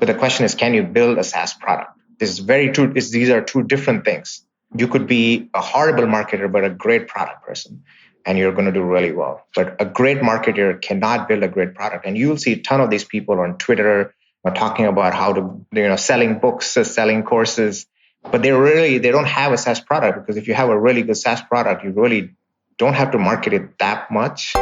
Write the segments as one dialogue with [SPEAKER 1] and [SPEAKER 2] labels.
[SPEAKER 1] But the question is, can you build a SaaS product? This is very true. These are two different things. You could be a horrible marketer, but a great product person, and you're going to do really well. But a great marketer cannot build a great product. And you'll see a ton of these people on Twitter talking about how to, selling books, selling courses, but they don't have a SaaS product, because if you have a really good SaaS product, you really don't have to market it that much.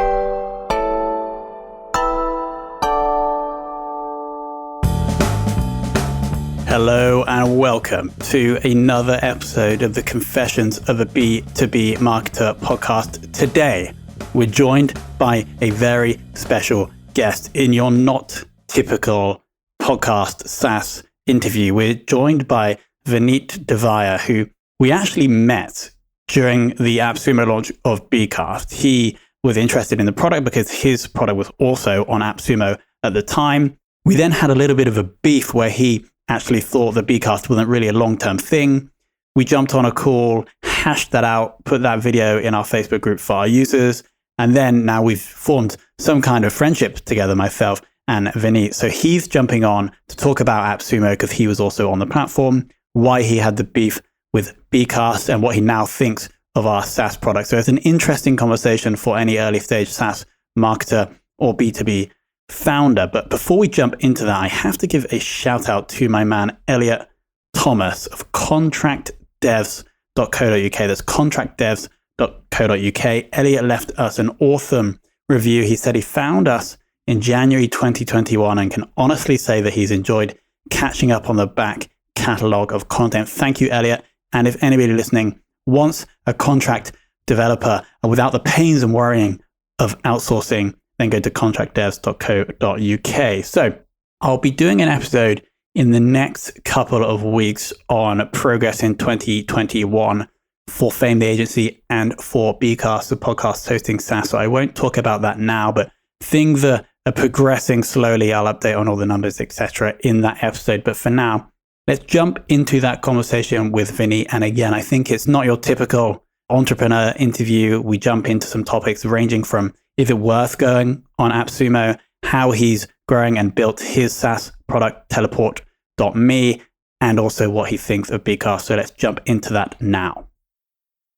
[SPEAKER 2] Hello and welcome to another episode of the Confessions of a B2B Marketer podcast. Today, we're joined by a very special guest in your not typical podcast SaaS interview. We're joined by Vineet Devaiah, who we actually met during the AppSumo launch of bCast. He was interested in the product because his product was also on AppSumo at the time. We then had a little bit of a beef where he actually thought that bCast wasn't really a long-term thing. We jumped on a call, hashed that out, put that video in our Facebook group for our users, and then now we've formed some kind of friendship together, myself and Vineet. So he's jumping on to talk about AppSumo because he was also on the platform, why he had the beef with bCast, and what he now thinks of our SaaS product. So it's an interesting conversation for any early stage SaaS marketer or B2B founder. But before we jump into that, I have to give a shout out to my man, Elliot Thomas of contractdevs.co.uk. That's contractdevs.co.uk. Elliot left us an awesome review. He said he found us in January 2021 and can honestly say that he's enjoyed catching up on the back catalog of content. Thank you, Elliot. And if anybody listening wants a contract developer without the pains and worrying of outsourcing, then go to contractdevs.co.uk. So I'll be doing an episode in the next couple of weeks on progress in 2021 for Fame the Agency and for bCast, the podcast hosting SaaS. So I won't talk about that now, but things are progressing slowly. I'll update on all the numbers, etc. in that episode. But for now, let's jump into that conversation with Vineet. And again, I think it's not your typical entrepreneur interview. We jump into some topics ranging from is it worth going on AppSumo, how he's growing and built his SaaS product, teleport.me, and also what he thinks of bCast. So let's jump into that now.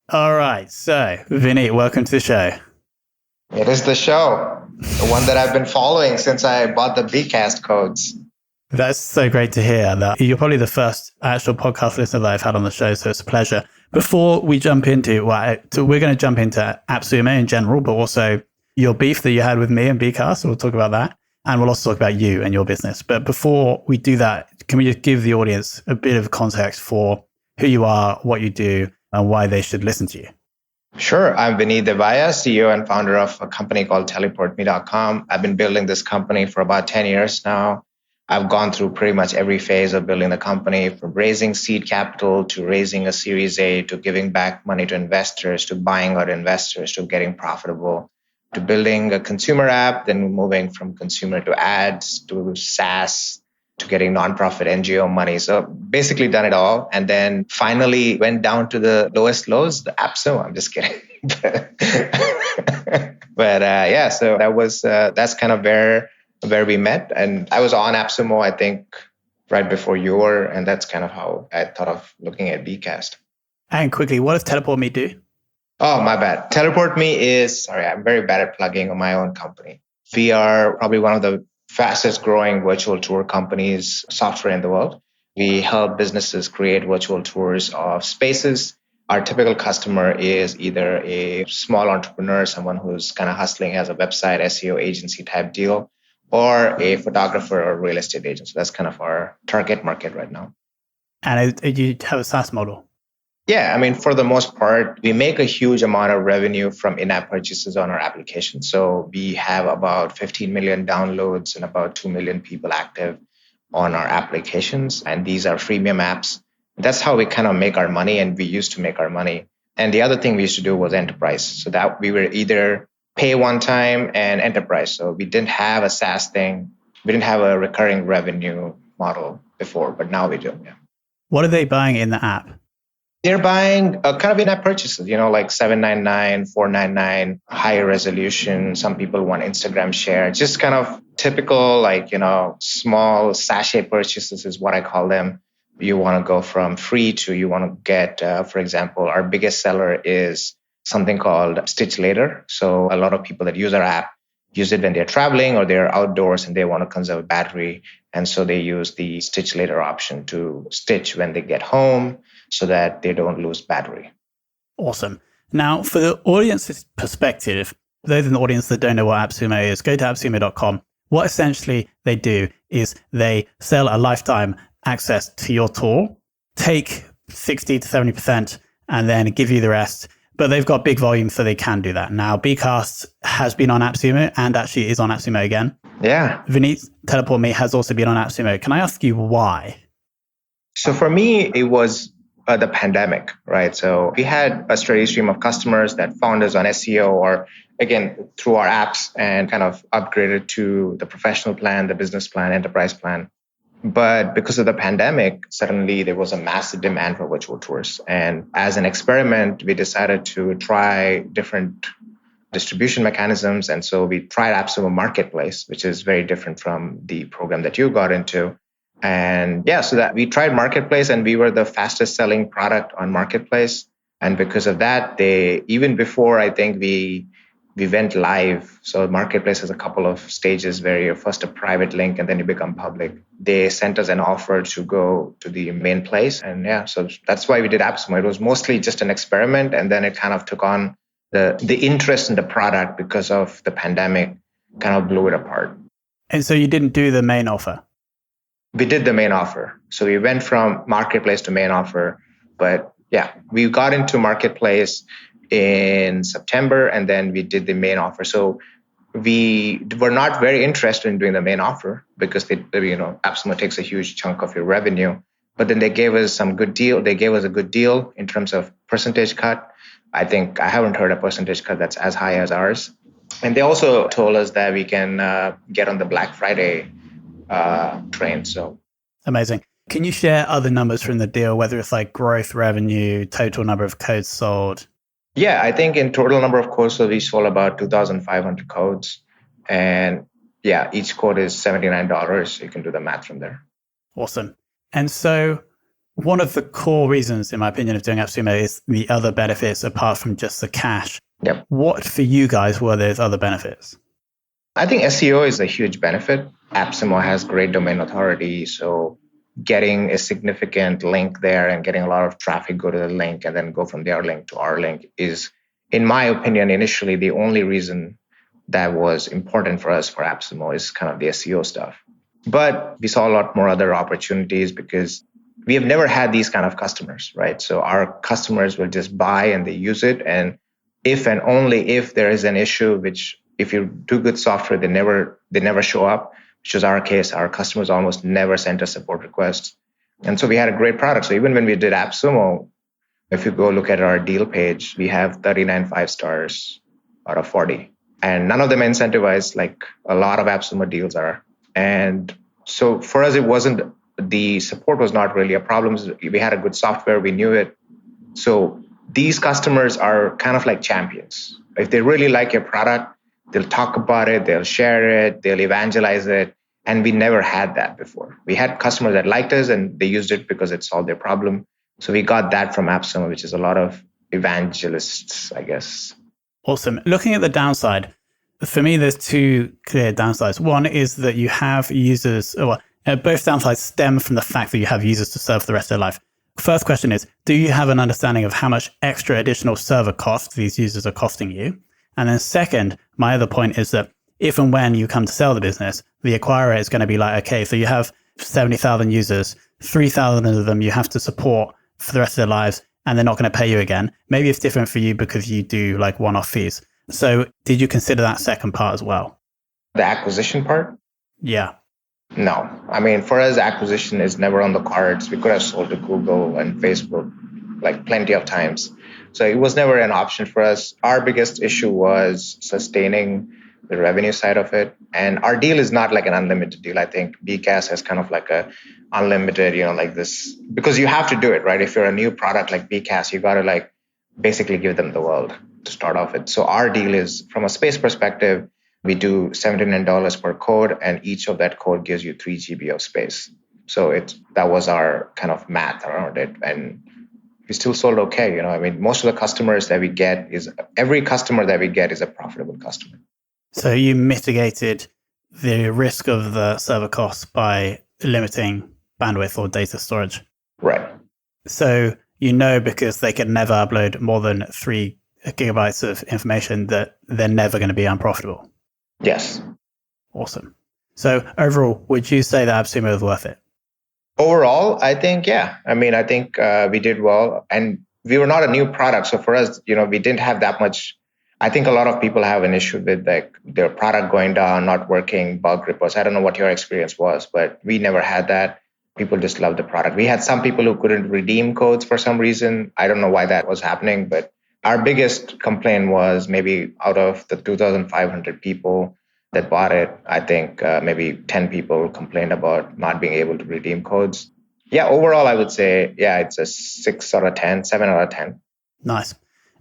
[SPEAKER 2] All right. So, Vineet, welcome to the show.
[SPEAKER 1] It is the show, the one that I've been following since I bought the bCast codes.
[SPEAKER 2] That's so great to hear. That you're probably the first actual podcast listener that I've had on the show, so it's a pleasure. Before we jump into, so we're going to jump into AppSumo in general, but also your beef that you had with me and bCast, so we'll talk about that. And we'll also talk about you and your business. But before we do that, can we just give the audience a bit of context for who you are, what you do, and why they should listen to you?
[SPEAKER 1] Sure. I'm Vineet Devaiah, CEO and founder of a company called teleportme.com. I've been building this company for about 10 years now. I've gone through pretty much every phase of building the company, from raising seed capital to raising a Series A to giving back money to investors to buying out investors to getting profitable to building a consumer app, then moving from consumer to ads to SaaS to getting nonprofit NGO money. So basically done it all. And then finally went down to the lowest lows, the AppSumo. I'm just kidding. But yeah, so that's kind of where we met. And I was on AppSumo, I think, right before you were. And that's kind of how I thought of looking at bCast.
[SPEAKER 2] And quickly, what does TeleportMe do?
[SPEAKER 1] Oh, my bad. TeleportMe I'm very bad at plugging on my own company. We are probably one of the fastest growing virtual tour companies, software in the world. We help businesses create virtual tours of spaces. Our typical customer is either a small entrepreneur, someone who's kind of hustling as a website, SEO agency type deal, or a photographer or real estate agent. So that's kind of our target market right now.
[SPEAKER 2] And you have a SaaS model?
[SPEAKER 1] Yeah, I mean, for the most part, we make a huge amount of revenue from in-app purchases on our application. So we have about 15 million downloads and about 2 million people active on our applications. And these are freemium apps. That's how we kind of make our money, and we used to make our money. And the other thing we used to do was enterprise. So that we were either pay one time and enterprise. So we didn't have a SaaS thing. We didn't have a recurring revenue model before, but now we do. Yeah.
[SPEAKER 2] What are they buying in the app?
[SPEAKER 1] They're buying kind of in-app purchases, like 799, 499, higher resolution. Some people want Instagram share, just kind of typical, small sachet purchases is what I call them. You want to go from free to you want to get, for example, our biggest seller is something called Stitch Later. So a lot of people that use our app use it when they're traveling or they're outdoors and they want to conserve battery. And so they use the Stitch Later option to stitch when they get home so that they don't lose battery.
[SPEAKER 2] Awesome. Now, for the audience's perspective, those in the audience that don't know what AppSumo is, go to appsumo.com. What essentially they do is they sell a lifetime access to your tool, take 60 to 70%, and then give you the rest. But they've got big volume, so they can do that. Now, bCast has been on AppSumo and actually is on AppSumo again.
[SPEAKER 1] Yeah.
[SPEAKER 2] Vineet, Teleport Me has also been on AppSumo. Can I ask you why?
[SPEAKER 1] So for me, it was the pandemic, right? So we had a steady stream of customers that found us on SEO or, again, through our apps and kind of upgraded to the professional plan, the business plan, enterprise plan. But because of the pandemic, suddenly there was a massive demand for virtual tours. And as an experiment, we decided to try different distribution mechanisms. And so we tried AppSumo Marketplace, which is very different from the program that you got into. And so that we tried Marketplace and we were the fastest selling product on Marketplace. And because of that, even before I think we went live. So Marketplace has a couple of stages where you're first a private link and then you become public. They sent us an offer to go to the main place. And so that's why we did AppSumo. It was mostly just an experiment. And then it kind of took on the interest in the product because of the pandemic kind of blew it apart.
[SPEAKER 2] And so you didn't do the main offer?
[SPEAKER 1] We did the main offer. So we went from Marketplace to main offer. But we got into Marketplace in September, and then we did the main offer. So we were not very interested in doing the main offer because AppSumo takes a huge chunk of your revenue. But then they gave us some good deal. They gave us a good deal in terms of percentage cut. I think I haven't heard a percentage cut that's as high as ours. And they also told us that we can get on the Black Friday train. So
[SPEAKER 2] amazing. Can you share other numbers from the deal, whether it's like growth revenue, total number of codes sold?
[SPEAKER 1] Yeah, I think in total number of codes, so we sold about 2,500 codes. And each code is $79. You can do the math from there.
[SPEAKER 2] Awesome. And so one of the core reasons, in my opinion, of doing AppSumo is the other benefits apart from just the cash.
[SPEAKER 1] Yep.
[SPEAKER 2] What for you guys were those other benefits?
[SPEAKER 1] I think SEO is a huge benefit. AppSumo has great domain authority. So getting a significant link there and getting a lot of traffic go to the link and then go from their link to our link is, in my opinion, initially the only reason that was important for us for AppSumo is kind of the SEO stuff. But we saw a lot more other opportunities because we have never had these kind of customers, right? So our customers will just buy and they use it. And if and only if there is an issue, which if you do good software, they never show up, which was our case. Our customers almost never sent us support requests. And so we had a great product. So even when we did AppSumo, if you go look at our deal page, we have 39 5 stars out of 40. And none of them incentivized like a lot of AppSumo deals are. And so for us, the support was not really a problem. We had a good software. We knew it. So these customers are kind of like champions. If they really like your product, they'll talk about it, they'll share it, they'll evangelize it. And we never had that before. We had customers that liked us and they used it because it solved their problem. So we got that from AppSumo, which is a lot of evangelists, I guess.
[SPEAKER 2] Awesome. Looking at the downside, for me, there's two clear downsides. One is that you have users, both downsides stem from the fact that you have users to serve for the rest of their life. First question is, do you have an understanding of how much extra additional server cost these users are costing you? And then second, my other point is that if and when you come to sell the business, the acquirer is going to be like, okay, so you have 70,000 users, 3,000 of them you have to support for the rest of their lives, and they're not going to pay you again. Maybe it's different for you because you do like one-off fees. So did you consider that second part as well?
[SPEAKER 1] The acquisition part?
[SPEAKER 2] Yeah.
[SPEAKER 1] No. I mean, for us, acquisition is never on the cards. We could have sold to Google and Facebook like plenty of times. So it was never an option for us. Our biggest issue was sustaining the revenue side of it. And our deal is not like an unlimited deal. I think bCast has kind of like a unlimited, like this, because you have to do it, right? If you're a new product like bCast, you got to like basically give them the world to start off with. So our deal is, from a space perspective, we do $79 per code, and each of that code gives you 3 GB of space. So that was our kind of math around it. And we still sold okay. Most of the customers that we get every customer that we get is a profitable customer.
[SPEAKER 2] So you mitigated the risk of the server costs by limiting bandwidth or data storage.
[SPEAKER 1] Right.
[SPEAKER 2] So because they could never upload more than 3 gigabytes of information, that they're never going to be unprofitable.
[SPEAKER 1] Yes.
[SPEAKER 2] Awesome. So overall, would you say that AppSumo is worth it?
[SPEAKER 1] Overall, I think, yeah. I think we did well, and we were not a new product. So for us, we didn't have that much. I think a lot of people have an issue with like their product going down, not working, bug reports. I don't know what your experience was, but we never had that. People just loved the product. We had some people who couldn't redeem codes for some reason. I don't know why that was happening, but our biggest complaint was maybe out of the 2,500 people that bought it, I think maybe 10 people complained about not being able to redeem codes. Yeah, overall, I would say, yeah, it's a 6 out of 10, 7 out of 10.
[SPEAKER 2] Nice.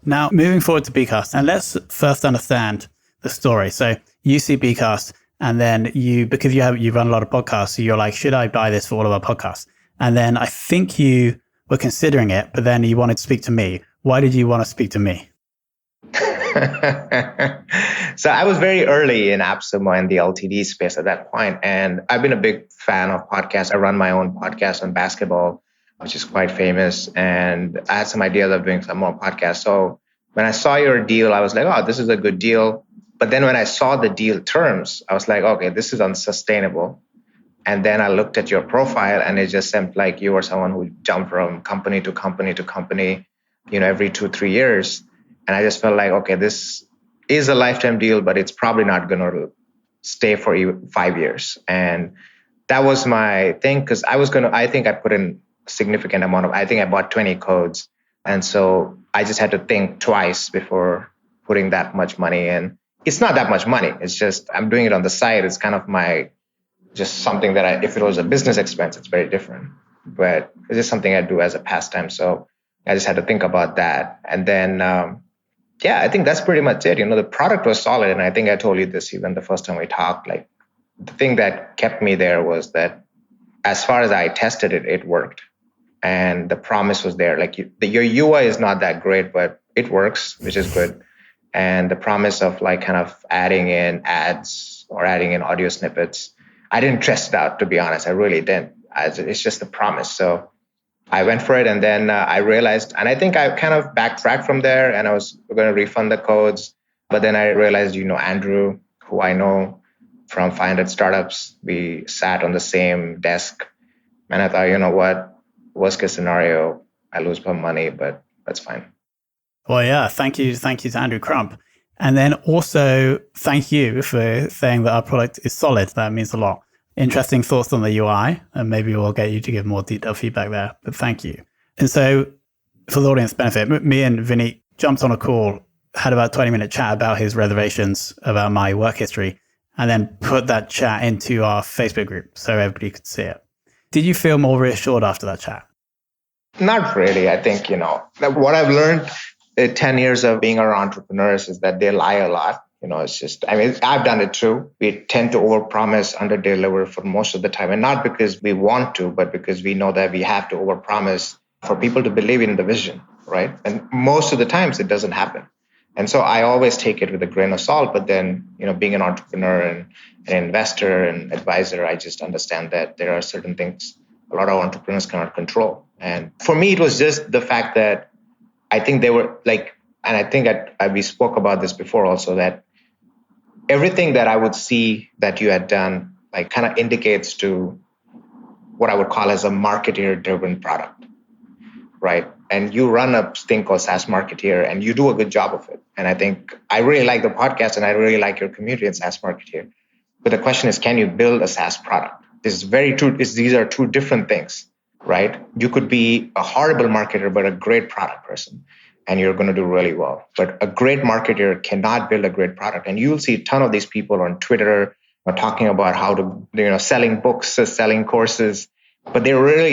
[SPEAKER 2] Now, moving forward to bCast, and let's first understand the story. So you see bCast, and then because you run a lot of podcasts, so you're like, should I buy this for all of our podcasts? And then I think you were considering it, but then you wanted to speak to me. Why did you want to speak to me?
[SPEAKER 1] So I was very early in AppSumo and the LTD space at that point, and I've been a big fan of podcasts. I run my own podcast on basketball, which is quite famous, and I had some ideas of doing some more podcasts. So when I saw your deal, I was like, oh, this is a good deal. But then when I saw the deal terms, I was like, okay, this is unsustainable. And then I looked at your profile, and it just seemed like you were someone who jumped from company to company to company, every 2-3 years. And I just felt like, okay, this is a lifetime deal, but it's probably not going to stay for 5 years. And that was my thing, because I think I put in a significant amount I think I bought 20 codes. And so I just had to think twice before putting that much money in. It's not that much money. It's just, I'm doing it on the side. It's kind of just something that if it was a business expense, it's very different. But it's just something I do as a pastime. So I just had to think about that. And then, I think that's pretty much it. The product was solid. And I think I told you this even the first time we talked. Like, the thing that kept me there was that as far as I tested it, it worked. And the promise was there. Like, your UI is not that great, but it works, which is good. And the promise of like kind of adding in ads or adding in audio snippets, I didn't test it out, to be honest. I really didn't. It's just the promise. So I went for it, and then I realized, and I think I kind of backtracked from there, and I was going to refund the codes. But then I realized, Andrew, who I know from 500 Startups, we sat on the same desk, and I thought, what, worst case scenario, I lose my money, but that's fine.
[SPEAKER 2] Well, yeah, thank you to Andrew Crump. And then also thank you for saying that our product is solid. That means a lot. Interesting thoughts on the UI, and maybe we'll get you to give more detailed feedback there, but thank you. And so for the audience benefit, me and Vineet jumped on a call, had about a 20-minute chat about his reservations about my work history, and then put that chat into our Facebook group so everybody could see it. Did you feel more reassured after that chat?
[SPEAKER 1] Not really. I think, what I've learned in 10 years of being around entrepreneurs is that they lie a lot. It's just, I've done it too. We tend to overpromise, underdeliver for most of the time. And not because we want to, but because we know that we have to overpromise for people to believe in the vision, right? And most of the times it doesn't happen. And so I always take it with a grain of salt. But then, being an entrepreneur and an investor and advisor, I just understand that there are certain things a lot of entrepreneurs cannot control. And for me, it was just the fact that I think they were like, and I think we spoke about this before also, that everything that I would see that you had done, like, kind of indicates to what I would call as a marketer-driven product, right? And you run a thing called SaaS Marketer, and you do a good job of it. And I think I really like the podcast, and I really like your community in SaaS Marketer. But the question is, can you build a SaaS product? This is very true. These are two different things, right? You could be a horrible marketer, but a great product person. and you're going to do really well. But a great marketer cannot build a great product. And you'll see a ton of these people on Twitter are talking about how to, selling books, selling courses, but they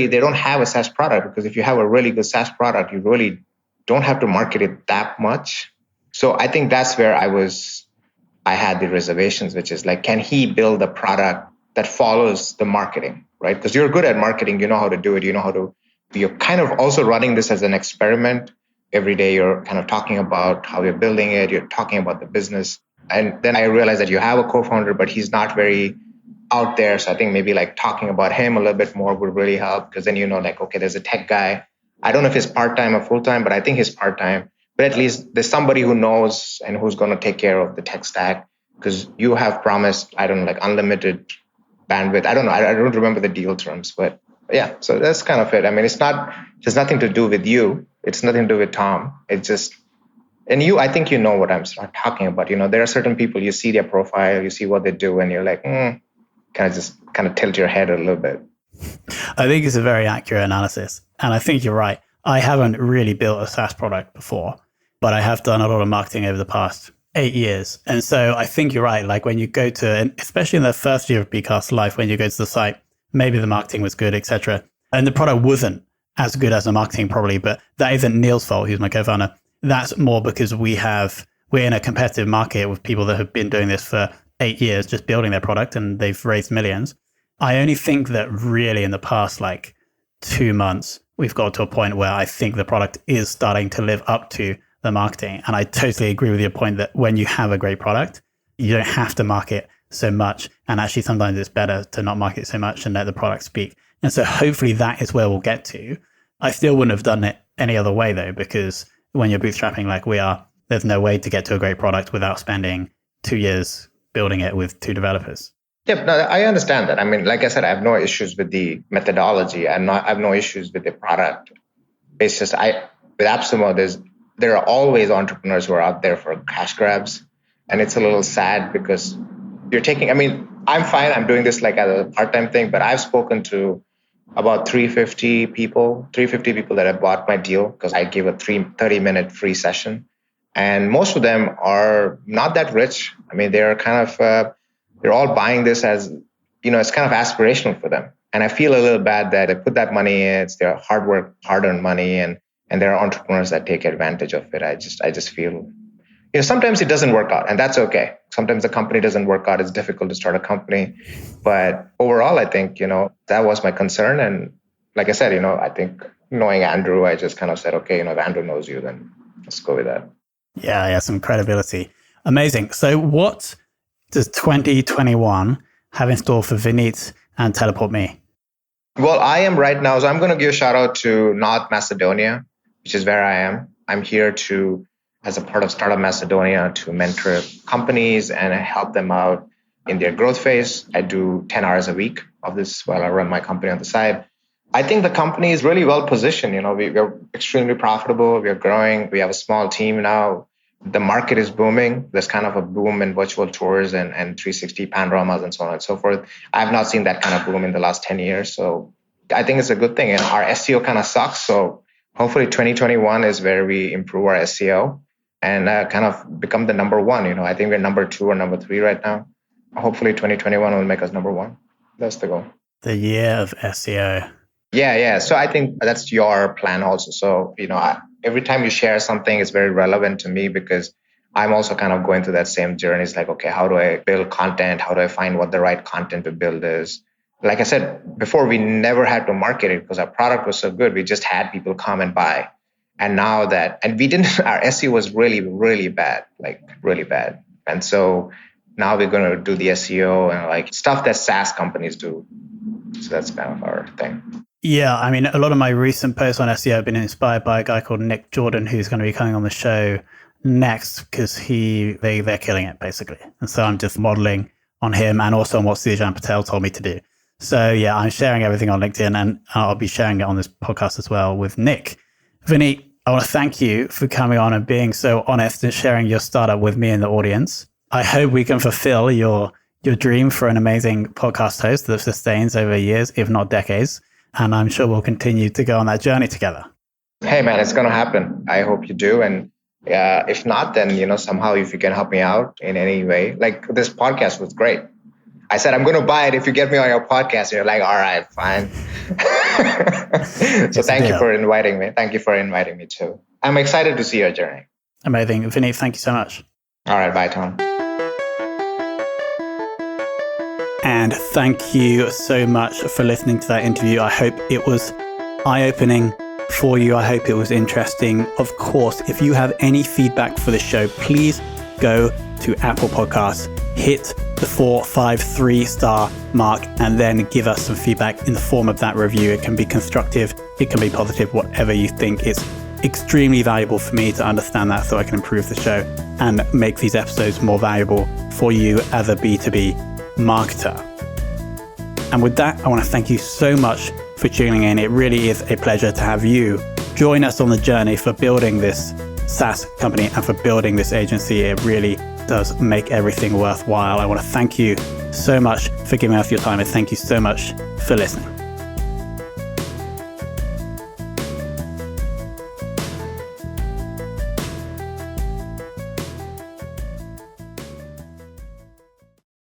[SPEAKER 1] don't have a SaaS product, because if you have a really good SaaS product, you really don't have to market it that much. So I think that's where I had the reservations, which is like, can he build a product that follows the marketing, right? Because you're good at marketing, you know how to do it, you're kind of also running this as an experiment. Every day you're kind of talking about how you're building it, you're talking about the business. And then I realized that you have a co-founder, but he's not very out there. So I think maybe like talking about him a little bit more would really help, because then okay, there's a tech guy. I don't know if he's part-time or full-time, but I think he's part-time. But at least there's somebody who knows and who's going to take care of the tech stack, because you have promised, unlimited bandwidth. I don't know. I don't remember the deal terms, but yeah, so that's kind of it. I mean, there's nothing to do with you. It's nothing to do with Tom. It's just, and I think you know what I'm talking about. There are certain people, you see their profile, you see what they do, and you're like, kind of tilt your head a little bit.
[SPEAKER 2] I think it's a very accurate analysis. And I think you're right. I haven't really built a SaaS product before, but I have done a lot of marketing over the past 8 years. And so I think you're right. Like when you go to, and especially in the first year of bCast life, when you go to the site, maybe the marketing was good, etc. And the product wasn't as good as the marketing probably, but that isn't Neil's fault, who's my co-founder. That's more because we're in a competitive market with people that have been doing this for 8 years, just building their product, and they've raised millions. I only think that really in the past 2 months, we've got to a point where I think the product is starting to live up to the marketing. And I totally agree with your point that when you have a great product, you don't have to market so much. And actually, sometimes it's better to not market so much and let the product speak. And so hopefully that is where we'll get to. I still wouldn't have done it any other way, though, because when you're bootstrapping like we are, there's no way to get to a great product without spending 2 years building it with 2 developers.
[SPEAKER 1] Yeah, no, I understand that. I mean, like I said, I have no issues with the methodology. I have no issues with the product. It's just with AppSumo, there are always entrepreneurs who are out there for cash grabs. And it's a little sad because I'm fine. I'm doing this as a part-time thing, but I've spoken to about 350 people that have bought my deal because I give a 30-minute free session. And most of them are not that rich. I mean, they're kind of, they're all buying this as, it's kind of aspirational for them. And I feel a little bad that they put that money in, it's their hard work, hard-earned money, and there are entrepreneurs that take advantage of it. I just feel, sometimes it doesn't work out, and that's okay. Sometimes the company doesn't work out. It's difficult to start a company. But overall, I think, that was my concern. And like I said, I think knowing Andrew, I just kind of said, okay, if Andrew knows you, then let's go with that.
[SPEAKER 2] Yeah, some credibility. Amazing. So what does 2021 have in store for Vineet and Teleport Me?
[SPEAKER 1] Well, I am right now, so I'm going to give a shout out to North Macedonia, which is where I am. I'm here as a part of Startup Macedonia, to mentor companies and help them out in their growth phase. I do 10 hours a week of this while I run my company on the side. I think the company is really well positioned. We're extremely profitable. We're growing. We have a small team now. The market is booming. There's kind of a boom in virtual tours and 360 panoramas and so on and so forth. I have not seen that kind of boom in the last 10 years. So I think it's a good thing. And our SEO kind of sucks. So hopefully 2021 is where we improve our SEO and kind of become the number one. I think we're number 2 or number 3 right now. Hopefully 2021 will make us number 1. That's the goal.
[SPEAKER 2] The year of SEO.
[SPEAKER 1] Yeah. So I think that's your plan also. So, every time you share something, it's very relevant to me because I'm also kind of going through that same journey. It's like, okay, how do I build content? How do I find what the right content to build is? Like I said before, we never had to market it because our product was so good. We just had people come and buy. And now our SEO was really, really bad, really bad. And so now we're going to do the SEO and stuff that SaaS companies do. So that's kind of our thing.
[SPEAKER 2] Yeah, I mean, a lot of my recent posts on SEO have been inspired by a guy called Nick Jordan, who's going to be coming on the show next because they're killing it, basically. And so I'm just modeling on him and also on what Sujan Patel told me to do. So yeah, I'm sharing everything on LinkedIn and I'll be sharing it on this podcast as well with Nick. Vineet, I want to thank you for coming on and being so honest and sharing your startup with me and the audience. I hope we can fulfill your dream for an amazing podcast host that sustains over years, if not decades. And I'm sure we'll continue to go on that journey together.
[SPEAKER 1] Hey man, it's going to happen. I hope you do. And if not, then, somehow if you can help me out in any way, like this podcast was great. I said, I'm going to buy it if you get me on your podcast. And you're like, all right, fine. So thank you for inviting me. Thank you for inviting me too. I'm excited to see your journey.
[SPEAKER 2] Amazing. Vineet, thank you so much.
[SPEAKER 1] All right. Bye, Tom.
[SPEAKER 2] And thank you so much for listening to that interview. I hope it was eye-opening for you. I hope it was interesting. Of course, if you have any feedback for the show, please go to Apple Podcasts, hit the 4, 5, 3-star mark, and then give us some feedback in the form of that review. It can be constructive, it can be positive, whatever you think. It's extremely valuable for me to understand that so I can improve the show and make these episodes more valuable for you as a B2B marketer. And with that, I want to thank you so much for tuning in. It really is a pleasure to have you join us on the journey for building this SaaS company and for building this agency. It really does make everything worthwhile. I want to thank you so much for giving us your time, and thank you so much for listening.